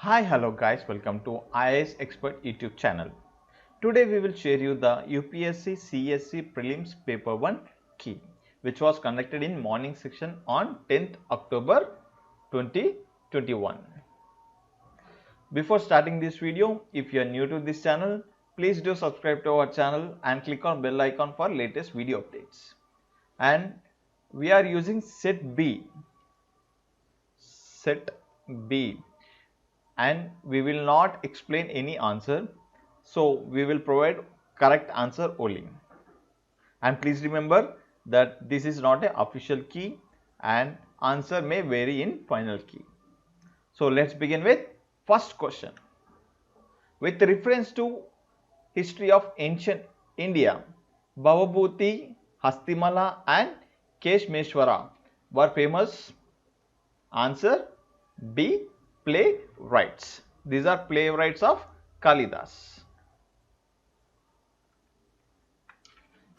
Hi, hello guys, welcome to IAS Expert YouTube channel. Today we will share you the UPSC CSC Prelims Paper 1 key which was conducted in morning section on 10th October 2021. Before starting this video, if you are new to this channel, please do subscribe to our channel and click on bell icon for latest video updates. And we are using set B and we will not explain any answer, so we will provide correct answer only. And please remember that this is not an official key and answer may vary in final key. So let's begin with first question. With reference to history of ancient India, Bhavabhuti, Hastimala and Keshmeshwara were famous. Answer B. Playwrights. These are playwrights of Kalidas.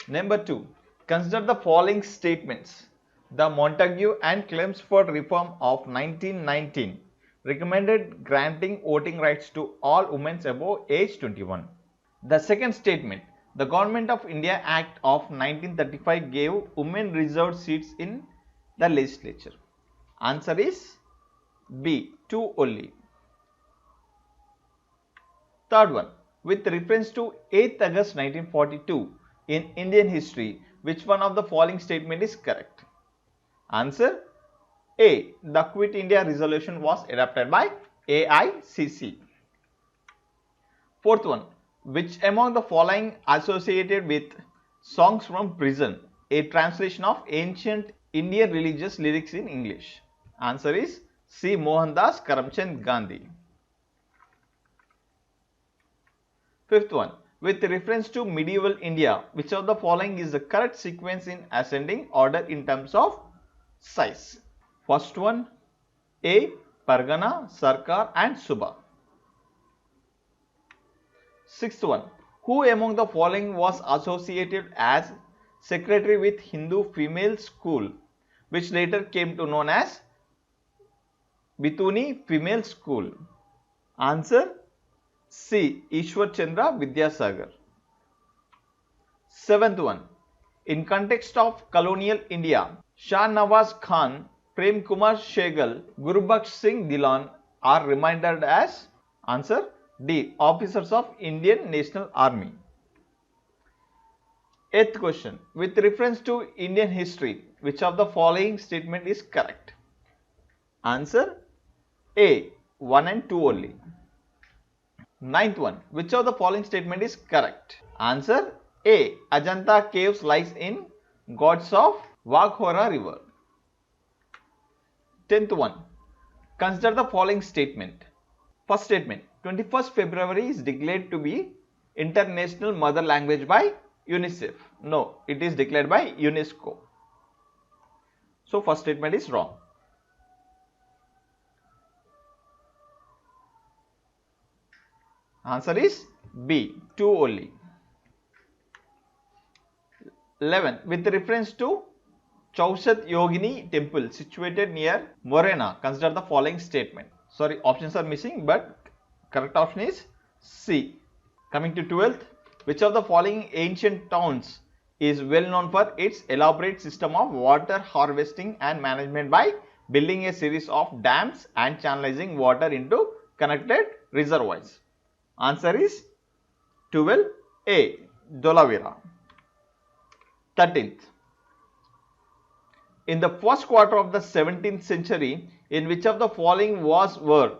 Number 2. Consider the following statements. The Montague and Chelmsford Reform of 1919 recommended granting voting rights to all women above age 21. The second statement. The Government of India Act of 1935 gave women reserved seats in the legislature. Answer is B. 2 only. Third one. With reference to 8th August 1942 in Indian history, which one of the following statement is correct? Answer A. The Quit India resolution was adopted by AICC. Fourth one. Which among the following associated with Songs from Prison, a translation of ancient Indian religious lyrics in English? Answer is C. Mohandas Karamchand Gandhi. Fifth one. With reference to medieval India, which of the following is the correct sequence in ascending order in terms of size? First one, A. Pargana, Sarkar and Subha. Sixth one. Who among the following was associated as secretary with Hindu Female School, which later came to known as Bituni Female School? Answer C. Ishwar Chandra Vidyasagar. Seventh one. In context of colonial India, Shah Nawaz Khan, Prem Kumar Sehgal, Gurbaksh Singh Dhillon are reminded as? Answer D. Officers of Indian National Army. Eighth question. With reference to Indian history, which of the following statement is correct? Answer A. 1 and 2 only. Ninth one. Which of the following statement is correct? Answer A. Ajanta caves lies in Ghats of Waghora river. 10th one. Consider the following statement. First statement. 21st February is declared to be International Mother Language by UNICEF. No, it is declared by UNESCO. So first statement is wrong. Answer is B. 2 only. 11. With reference to Chaushat Yogini temple situated near Morena, consider the following statement. Sorry, options are missing, but correct option is C. Coming to 12th. Which of the following ancient towns is well known for its elaborate system of water harvesting and management by building a series of dams and channelizing water into connected reservoirs? Answer is 12A. Dholavira. 13th. In the first quarter of the 17th century, in which of the following were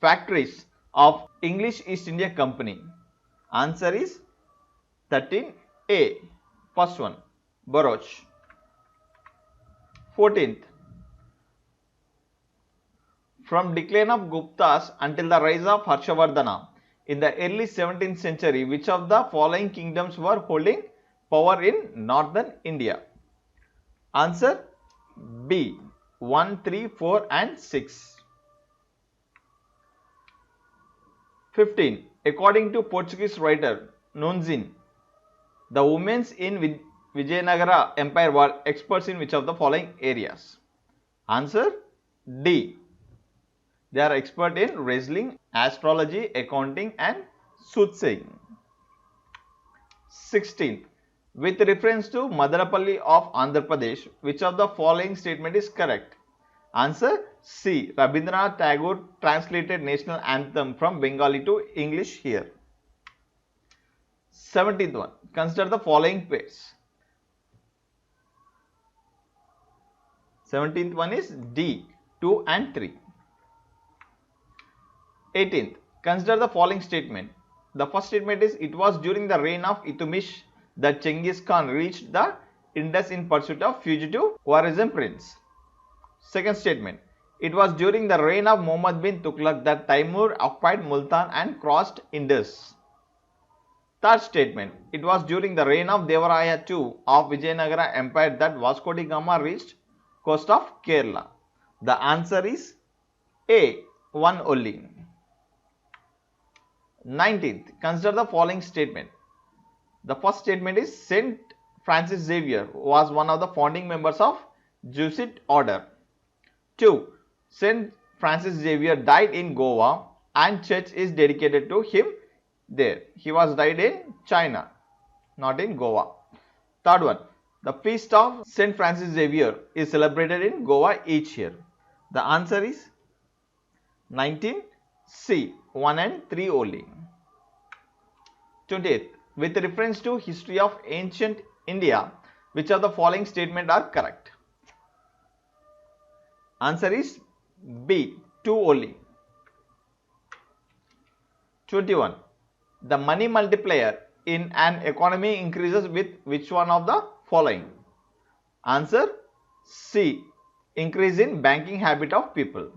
factories of English East India Company? Answer is 13A. First one, Bharuch. 14th. From decline of Guptas until the rise of Harshavardhana, in the early 17th century, which of the following kingdoms were holding power in northern India? Answer B. 1, 3, 4 and 6. 15. According to Portuguese writer Nunzin, the women in Vijayanagara Empire were experts in which of the following areas? Answer D. They are expert in wrestling, astrology, accounting and soothsaying. 16th. With reference to Madarapalli of Andhra Pradesh, which of the following statement is correct? Answer C. Rabindranath Tagore translated national anthem from Bengali to English here. 17th one. Consider the following pairs. 17th one is D. 2 and 3. 18th. Consider the following statement. The first statement is, it was during the reign of Iltutmish that Genghis Khan reached the Indus in pursuit of fugitive Khwarizm prince. Second statement. It was during the reign of Muhammad bin Tughlaq that Taimur occupied Multan and crossed Indus. Third statement. It was during the reign of Devaraya II of Vijayanagara Empire that Vasco da Gama reached coast of Kerala. The answer is A. 1 only. 19th. Consider the following statement. The first statement is, Saint Francis Xavier was one of the founding members of Jesuit order. 2. Saint Francis Xavier died in Goa and church is dedicated to him there. He was died in China, not in Goa. Third one. The feast of Saint Francis Xavier is celebrated in Goa each year. The answer is 19. C. 1 and 3 only. 28th. With reference to history of ancient India, which of the following statements are correct? Answer is B. 2 only. 21. The money multiplier in an economy increases with which one of the following? Answer C. Increase in banking habit of people.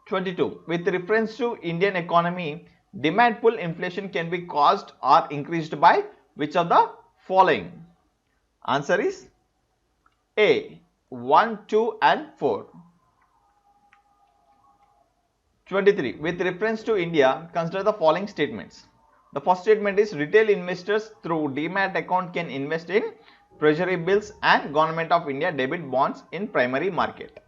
22. With reference to Indian economy, demand pull inflation can be caused or increased by which of the following? Answer is A. 1, 2 and 4. 23. With reference to India, consider the following statements. The first statement is, retail investors through Demat account can invest in treasury bills and Government of India debit bonds in primary market.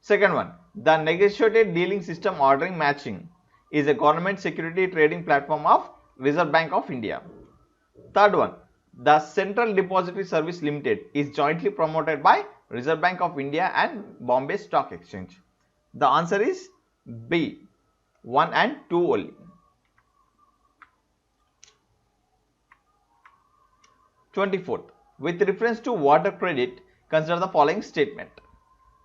Second one, the negotiated dealing system ordering matching is a government security trading platform of Reserve Bank of India. Third one, the Central Depository Service Limited is jointly promoted by Reserve Bank of India and Bombay Stock Exchange. The answer is B. 1 and 2 only. 24th. With reference to water credit, consider the following statement.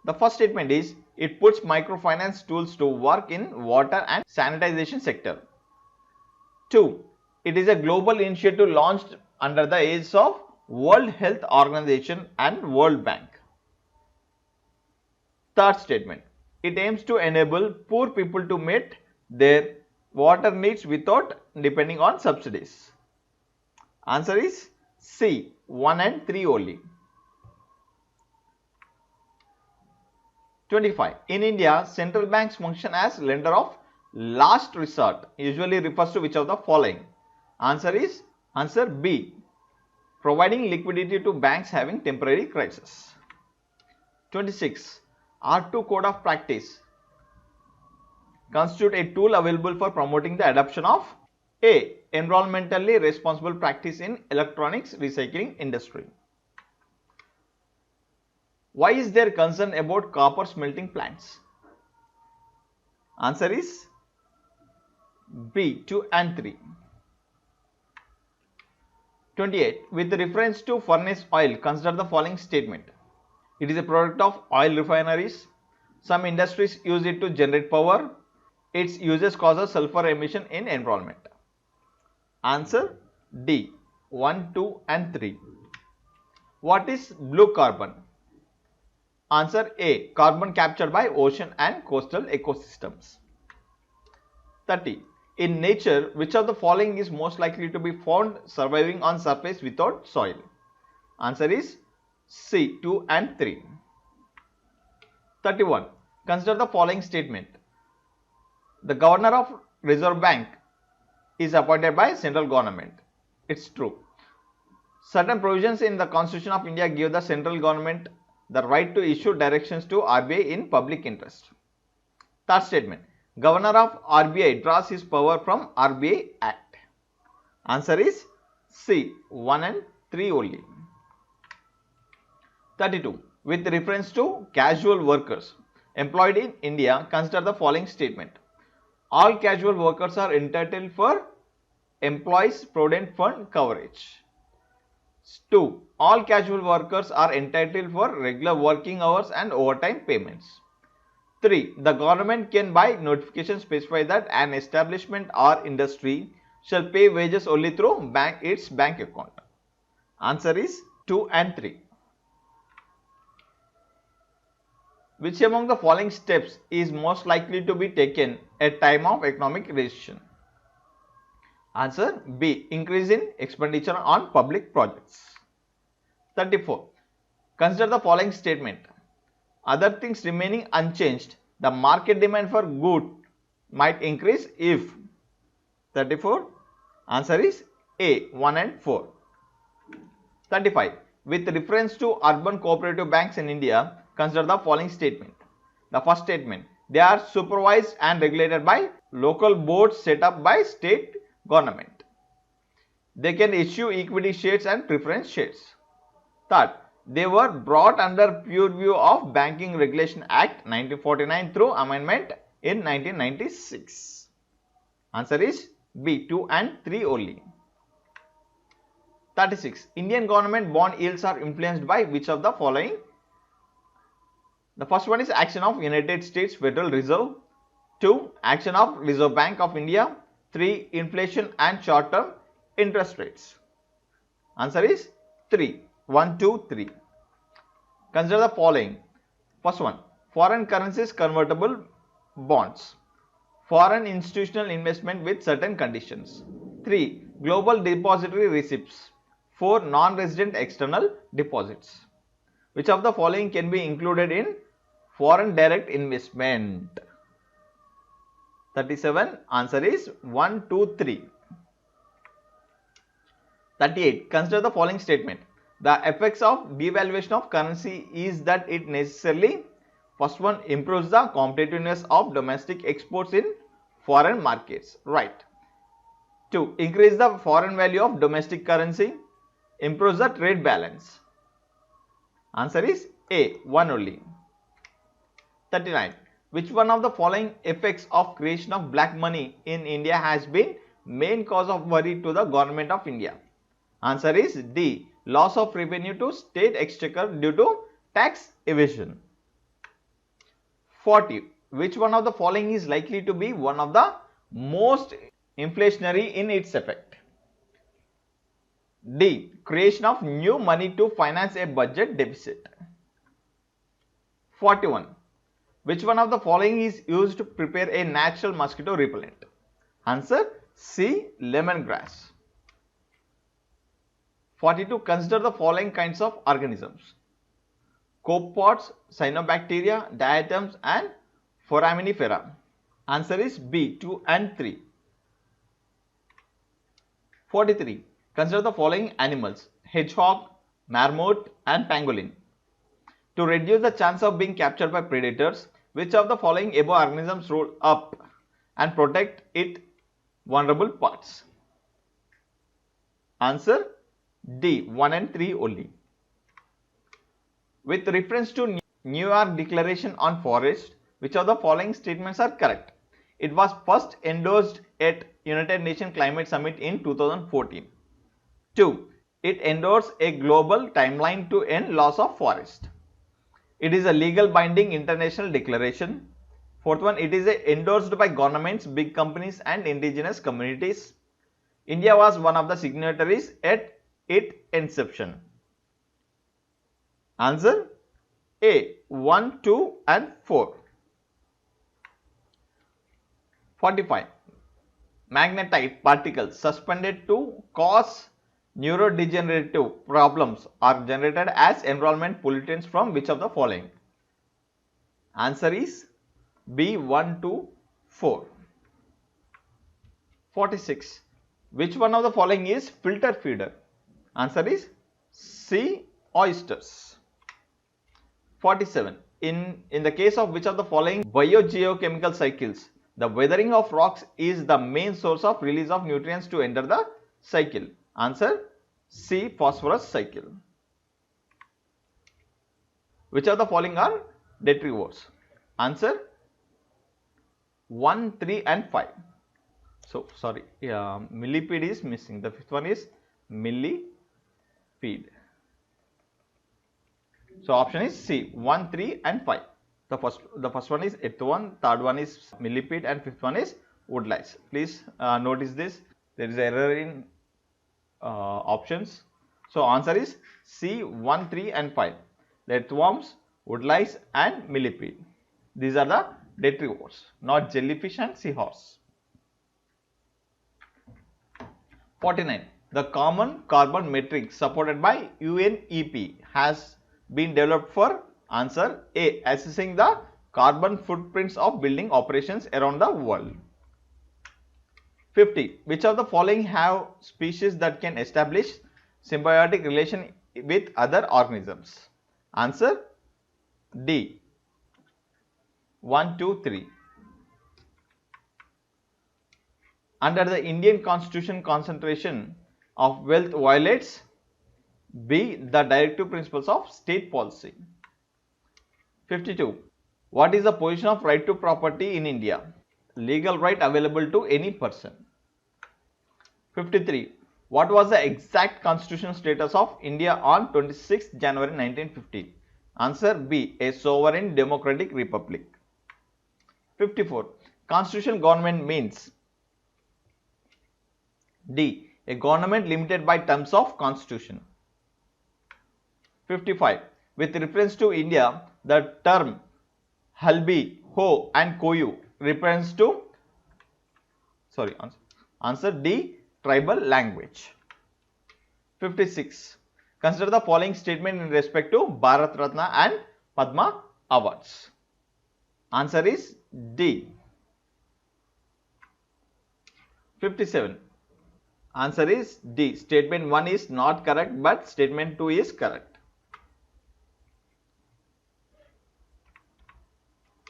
The first statement is, it puts microfinance tools to work in water and sanitization sector. 2. It is a global initiative launched under the aegis of World Health Organization and World Bank. Third statement. It aims to enable poor people to meet their water needs without depending on subsidies. Answer is C. 1 and 3 only. 25. In India, central banks function as lender of last resort, usually refers to which of the following? Answer is answer B. Providing liquidity to banks having temporary crisis. 26. R2 Code of Practice constitute a tool available for promoting the adoption of A. Environmentally responsible practice in electronics recycling industry. Why is there concern about copper smelting plants? Answer is B. 2 and 3. 28. With reference to furnace oil, consider the following statement. It is a product of oil refineries. Some industries use it to generate power. Its uses causes sulfur emission in environment. Answer D. 1, 2 and 3. What is blue carbon? Answer A. Carbon captured by ocean and coastal ecosystems. 30. In nature, which of the following is most likely to be found surviving on surface without soil? Answer is C. 2 and 3. 31. Consider the following statement. The Governor of Reserve Bank is appointed by central government. It's true. Certain provisions in the Constitution of India give the central government the right to issue directions to RBI in public interest. Third statement. Governor of RBI draws his power from RBI Act. Answer is C. 1 and 3 only. 32. With reference to casual workers employed in India, consider the following statement. All casual workers are entitled for Employees Provident Fund coverage. 2. All casual workers are entitled for regular working hours and overtime payments. 3. The government can by notification specify that an establishment or industry shall pay wages only through its bank account. Answer is 2 and 3. Which among the following steps is most likely to be taken at time of economic recession? Answer B. Increase in expenditure on public projects. 34. Consider the following statement. Other things remaining unchanged, the market demand for good might increase if. 34. Answer is A. 1 and 4. 35. With reference to urban cooperative banks in India, consider the following statement. The first statement. They are supervised and regulated by local boards set up by state government. They can issue equity shares and preference shares. Third, they were brought under purview of Banking Regulation Act 1949 through amendment in 1996. Answer is B. 2 and 3 only. 36. Indian government bond yields are influenced by which of the following? The first one is action of United States Federal Reserve. 2. Action of Reserve Bank of India. 3. Inflation and short-term interest rates. Answer is 3. 1, 2, 3. Consider the following. First one, foreign currencies convertible bonds. Foreign institutional investment with certain conditions. 3. Global depository receipts. 4. Non-resident external deposits. Which of the following can be included in foreign direct investment? 37. Answer is 1, 2, 3. 38. Consider the following statement. The effects of devaluation of currency is that it necessarily, first one, improves the competitiveness of domestic exports in foreign markets. Right. 2. Increase the foreign value of domestic currency, improves the trade balance. Answer is A. 1 only. 39. Which one of the following effects of creation of black money in India has been main cause of worry to the government of India? Answer is D. Loss of revenue to state exchequer due to tax evasion. 40. Which one of the following is likely to be one of the most inflationary in its effect? D. Creation of new money to finance a budget deficit. 41. Which one of the following is used to prepare a natural mosquito repellent? Answer C. Lemongrass. 42. Consider the following kinds of organisms. Copepods, cyanobacteria, diatoms and foraminifera. Answer is B. 2 and 3. 43. Consider the following animals. Hedgehog, marmot and pangolin. To reduce the chance of being captured by predators, which of the following above organisms roll up and protect its vulnerable parts? Answer D. 1 and 3 only. With reference to New York Declaration on Forest, which of the following statements are correct? It was first endorsed at United Nations Climate Summit in 2014. 2. It endorsed a global timeline to end loss of forest. It is a legal binding international declaration. Fourth one, it is endorsed by governments, big companies and indigenous communities. India was one of the signatories at its inception. Answer A. 1, 2 and 4. 45. Magnetite particles suspended to cause neurodegenerative problems are generated as environment pollutants from which of the following? Answer is B. 1, 2, 4. 46. Which one of the following is filter feeder? Answer is C. Oysters. 47. in the case of which of the following biogeochemical cycles the weathering of rocks is the main source of release of nutrients to enter the cycle? Answer C, phosphorus cycle. Which of the following are detritivores? Answer 1, 3 and 5. So sorry, millipede is missing. The fifth one is millipede. So option is C, 1, 3 and 5. The first one is earthworm, third one is millipede and fifth one is woodlice. Please notice this. There is error in options. So answer is C, 1, 3 and 5. The earthworms, woodlice and millipede. These are the detritivores, not jellyfish and seahorse. 49. The common carbon metric supported by UNEP has been developed for answer A, assessing the carbon footprints of building operations around the world. 50. Which of the following have species that can establish symbiotic relation with other organisms? Answer D, 1, 2, 3. Under the Indian Constitution, concentration of wealth violates B, the directive principles of state policy. 52. What is the position of right to property in India? Legal right available to any person. 53. What was the exact constitutional status of India on 26 January 1950? Answer B, a sovereign democratic republic. 54. Constitutional government means D, a government limited by terms of constitution. 55. With reference to India, the term Halbi, Ho and Koyu refers to, answer D, tribal language. 56. Consider the following statement in respect to Bharat Ratna and Padma awards. Answer is D. 57. Answer is D. Statement 1 is not correct, but statement 2 is correct.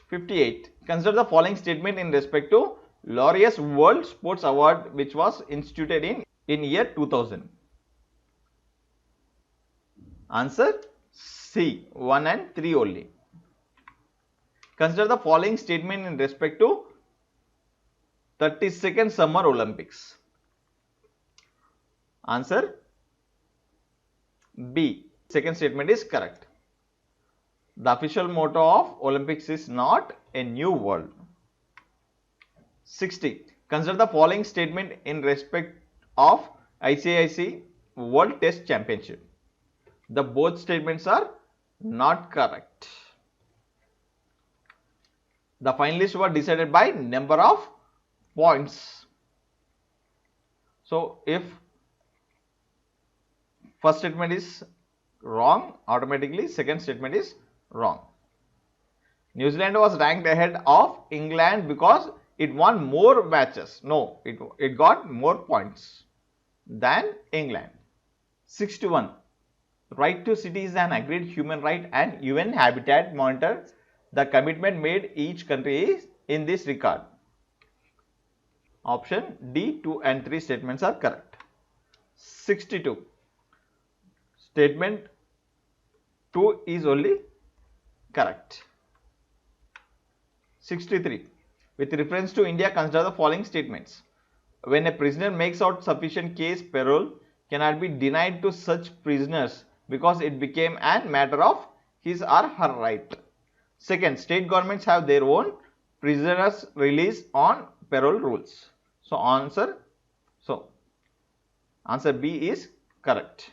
58. Consider the following statement in respect to Laureus World Sports Award, which was instituted in year 2000. Answer C, 1 and 3 only. Consider the following statement in respect to 32nd Summer Olympics. Answer B. Second statement is correct. The official motto of Olympics is not a new world. 60. Consider the following statement in respect of ICIC World Test Championship. The both statements are not correct. The finalists were decided by number of points. So if first statement is wrong, automatically second statement is wrong. New Zealand was ranked ahead of England because it won more matches. No, it got more points than England. 61. Right to city is an agreed human right and UN Habitat Monitor the commitment made each country is in this regard. Option D, 2 and 3 statements are correct. 62. Statement 2 is only correct. 63. With reference to India, consider the following statements. When a prisoner makes out sufficient case, parole cannot be denied to such prisoners because it became a matter of his or her right. Second, state governments have their own prisoners release on parole rules. So answer B is correct.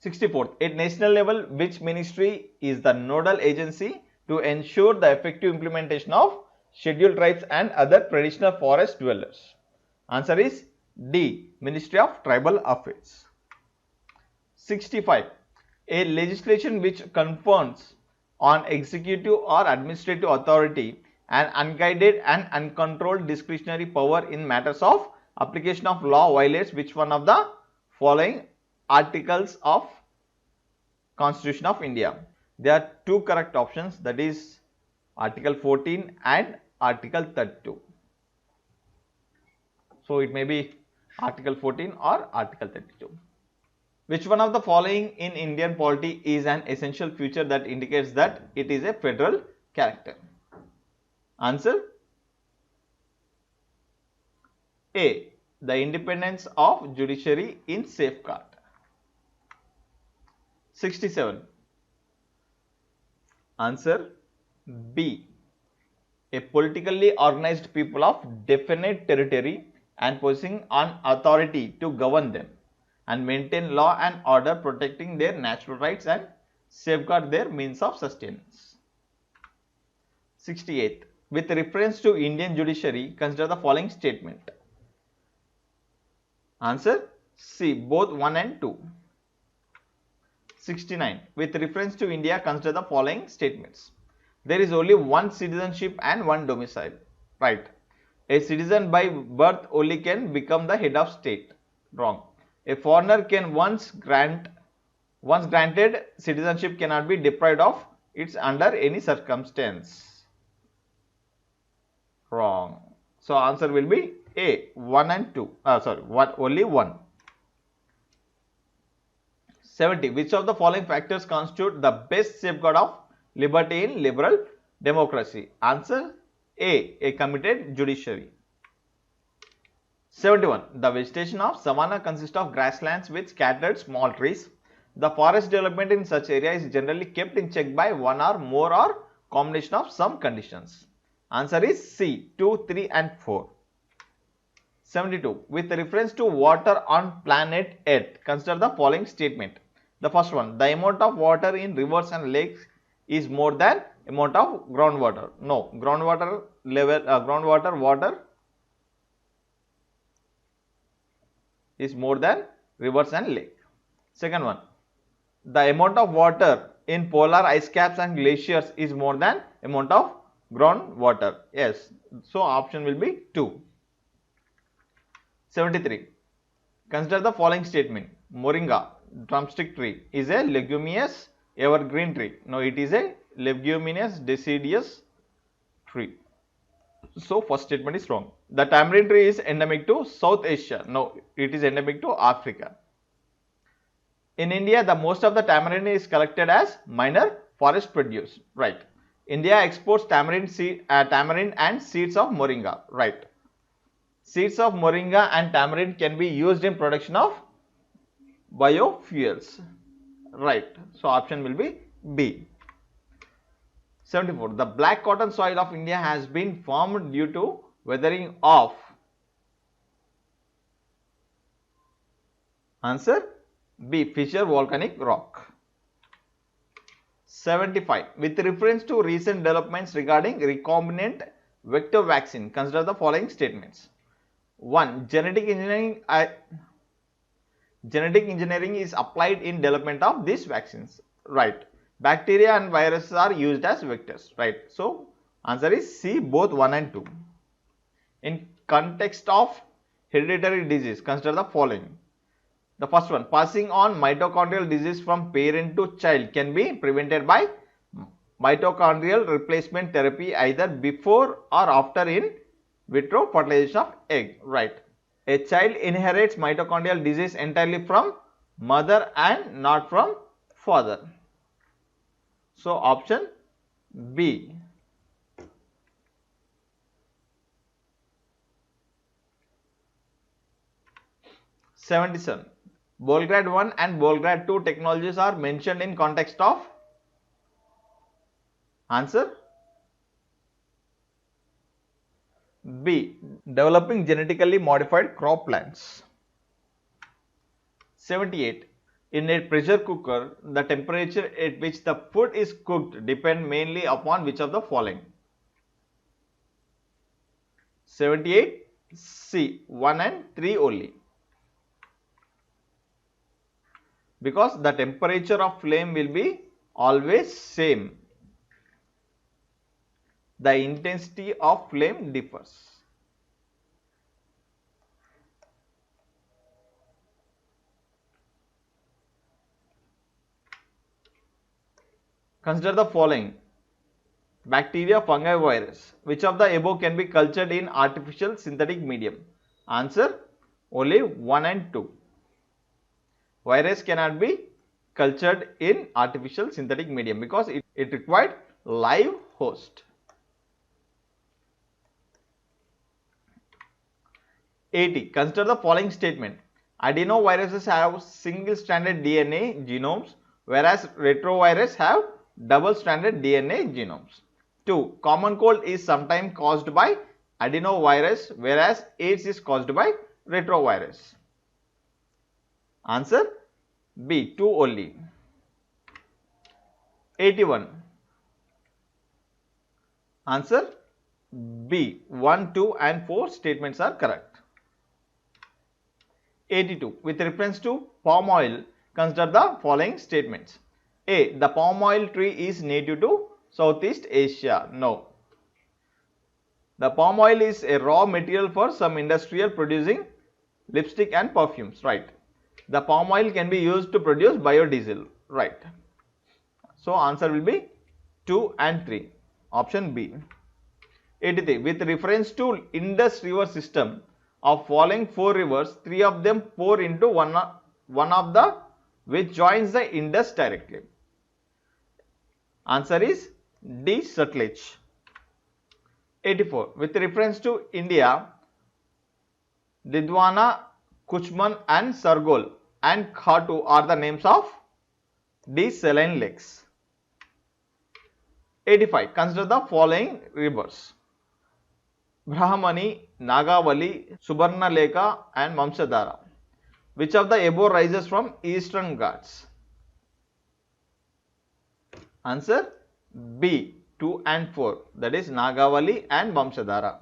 64th, at national level, which ministry is the nodal agency to ensure the effective implementation of scheduled tribes and other traditional forest dwellers? Answer is D, Ministry of Tribal Affairs. 65. A legislation which confers on executive or administrative authority an unguided and uncontrolled discretionary power in matters of application of law violates which one of the following articles of Constitution of India. There are two correct options, that is Article 14 and Article 32. So it may be Article 14 or Article 32. Which one of the following in Indian polity is an essential feature that indicates that it is a federal character? Answer A. The independence of judiciary in safeguard. 67. Answer B. A politically organized people of definite territory and possessing an authority to govern them and maintain law and order, protecting their natural rights and safeguard their means of sustenance. 68. With reference to Indian judiciary, consider the following statement. Answer C. Both 1 and 2. 69. With reference to India, consider the following statements. There is only one citizenship and one domicile. Right. A citizen by birth only can become the head of state. Wrong. A foreigner can once granted citizenship cannot be deprived of it under any circumstance. Wrong. So answer will be A, 1 and 2. Only 1. 70. Which of the following factors constitute the best safeguard of liberty in liberal democracy? Answer A committed judiciary. 71. The vegetation of savanna consists of grasslands with scattered small trees. The forest development in such area is generally kept in check by one or more or combination of some conditions. Answer is C, 2, 3 and 4. 72. With reference to water on planet Earth, consider the following statement. The first one, the amount of water in rivers and lakes is more than amount of groundwater. No, groundwater water is more than rivers and lake. Second one, the amount of water in polar ice caps and glaciers is more than amount of groundwater. Yes, so option will be 2. 73. Consider the following statement. Moringa, drumstick tree, is a leguminous evergreen tree. No, it is a leguminous deciduous tree. So first statement is wrong. The tamarind tree is endemic to South Asia. No, it is endemic to Africa. In India, the most of the tamarind is collected as minor forest produce. Right. India exports tamarind and seeds of moringa. Right. Seeds of moringa and tamarind can be used in production of biofuels. Right. So option will be B. 74. The black cotton soil of India has been formed due to weathering of. Answer B. Fissure volcanic rock. 75. With reference to recent developments regarding recombinant vector vaccine, consider the following statements. 1. Genetic engineering is applied in development of these vaccines. Right. Bacteria and viruses are used as vectors. Right. So answer is C, both 1 and 2. In context of hereditary disease, consider the following. The first one, passing on mitochondrial disease from parent to child can be prevented by mitochondrial replacement therapy either before or after in vitro fertilization of egg. Right. A child inherits mitochondrial disease entirely from mother and not from father. So option B. 77. Bolgrad 1 and Bolgrad 2 technologies are mentioned in context of. Answer B. Developing genetically modified crop plants. 78. In a pressure cooker, the temperature at which the food is cooked depends mainly upon which of the following? 78. C. 1 and 3 only. Because the temperature of flame will be always same. The intensity of flame differs. Consider the following: bacteria, fungi, virus. Which of the above can be cultured in artificial synthetic medium? Answer: only 1 and 2. Virus cannot be cultured in artificial synthetic medium because it required live host. 80. Consider the following statement: adenoviruses have single-stranded DNA genomes, whereas retrovirus have double-stranded DNA genomes. 2. Common cold is sometimes caused by adenovirus, whereas AIDS is caused by retrovirus. Answer: B. 2 only. 81. Answer: B. 1, 2 and 4 statements are correct. 82. With reference to palm oil, consider the following statements. A. The palm oil tree is native to Southeast Asia. No. The palm oil is a raw material for some industrial producing lipstick and perfumes. Right. The palm oil can be used to produce biodiesel. Right. So answer will be 2 and 3. Option B. 83. With reference to Indus river system, of following 4 rivers, 3 of them pour into one of the which joins the Indus directly. Answer is D. Sutlej. 84. With reference to India, Didwana, Kuchman and Sargol and Khatu are the names of D. saline lakes. 85. Consider the following rivers: Brahmani, Nagavali, Subarnalekha and Vamsadhara. Which of the above rises from Eastern Ghats? Answer: B. 2 and 4, that is Nagavali and Vamsadhara.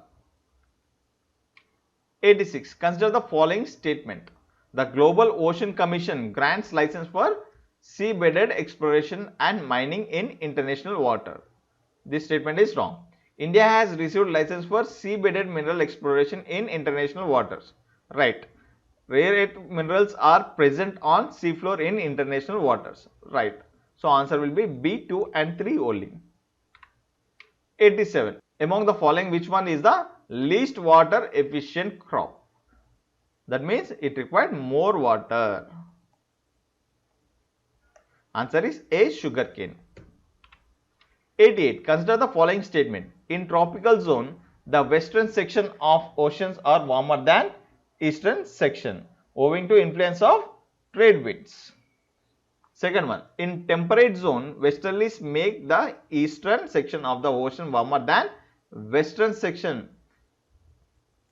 86. Consider the following statement: the Global Ocean Commission grants license for seabed exploration and mining in international water. This statement is wrong. India has received license for seabed mineral exploration in international waters. Right. Rare earth minerals are present on seafloor in international waters. Right. So answer will be B, 2 and 3 only. 87. Among the following, which one is the least water efficient crop? That means it required more water. Answer is A. Sugarcane. 88. Consider the following statement: in tropical zone, the western section of oceans are warmer than eastern section owing to influence of trade winds. Second one, in temperate zone, westerlies make the eastern section of the ocean warmer than western section.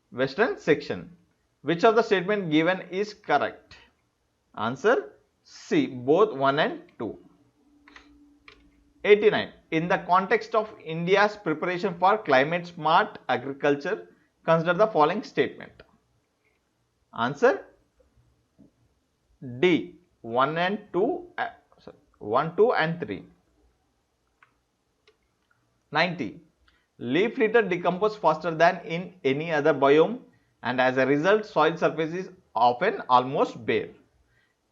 Which of the statement given is correct? Answer C. Both 1 and 2. 89. In the context of India's preparation for climate smart agriculture, consider the following statement. Answer D. 1, 2 and 3. 90. Leaf litter decompose faster than in any other biome, and as a result soil surface is often almost bare.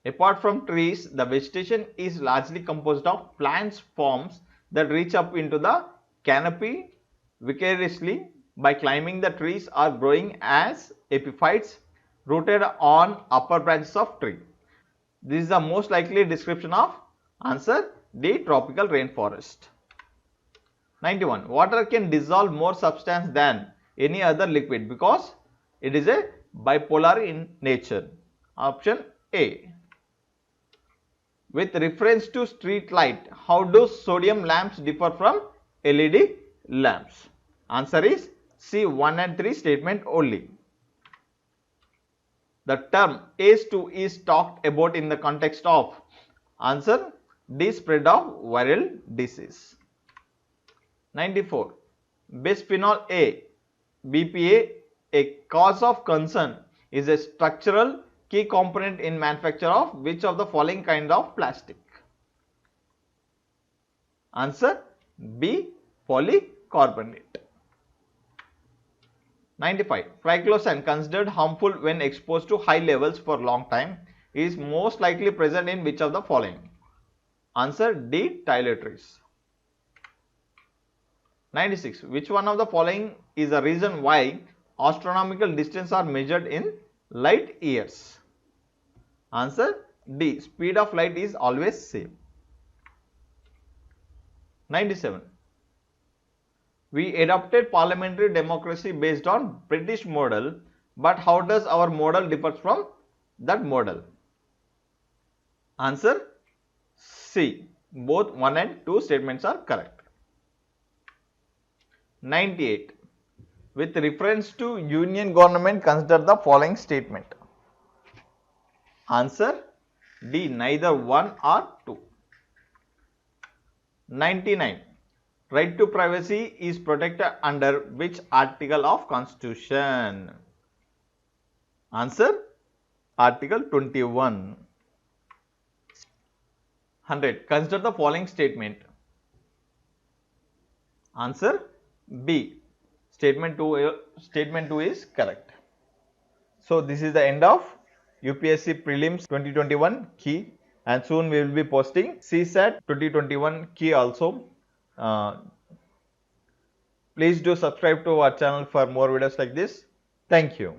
Apart from trees, the vegetation is largely composed of plant forms that reach up into the canopy vicariously by climbing the trees or growing as epiphytes rooted on upper branches of tree. This is the most likely description of answer D. Tropical rainforest. 91. Water can dissolve more substance than any other liquid because it is a bipolar in nature. Option A. With reference to street light, how do sodium lamps differ from LED lamps? Answer is C. 1 and 3 statement only. The term ACE2 is talked about in the context of answer D. spread of viral disease. 94. Bisphenol A, BPA, a cause of concern, is a structural key component in manufacture of which of the following kind of plastic? Answer B. Polycarbonate. 95. Triclosan, considered harmful when exposed to high levels for long time, is most likely present in which of the following? Answer D. Toiletries. 96. Which one of the following is the reason why astronomical distance are measured in light years? Answer D. Speed of light is always same. 97. We adopted parliamentary democracy based on British model, but how does our model differ from that model? Answer C. Both 1 and 2 statements are correct. 98. With reference to union government, consider the following statement. Answer D. Neither 1 or 2. 99. Right to privacy is protected under which article of Constitution? Answer Article 21. 100. Consider the following statement. Answer B. Statement 2 is correct. So this is the end of UPSC Prelims 2021 key, and soon we will be posting CSAT 2021 key also. Please do subscribe to our channel for more videos like this. Thank you.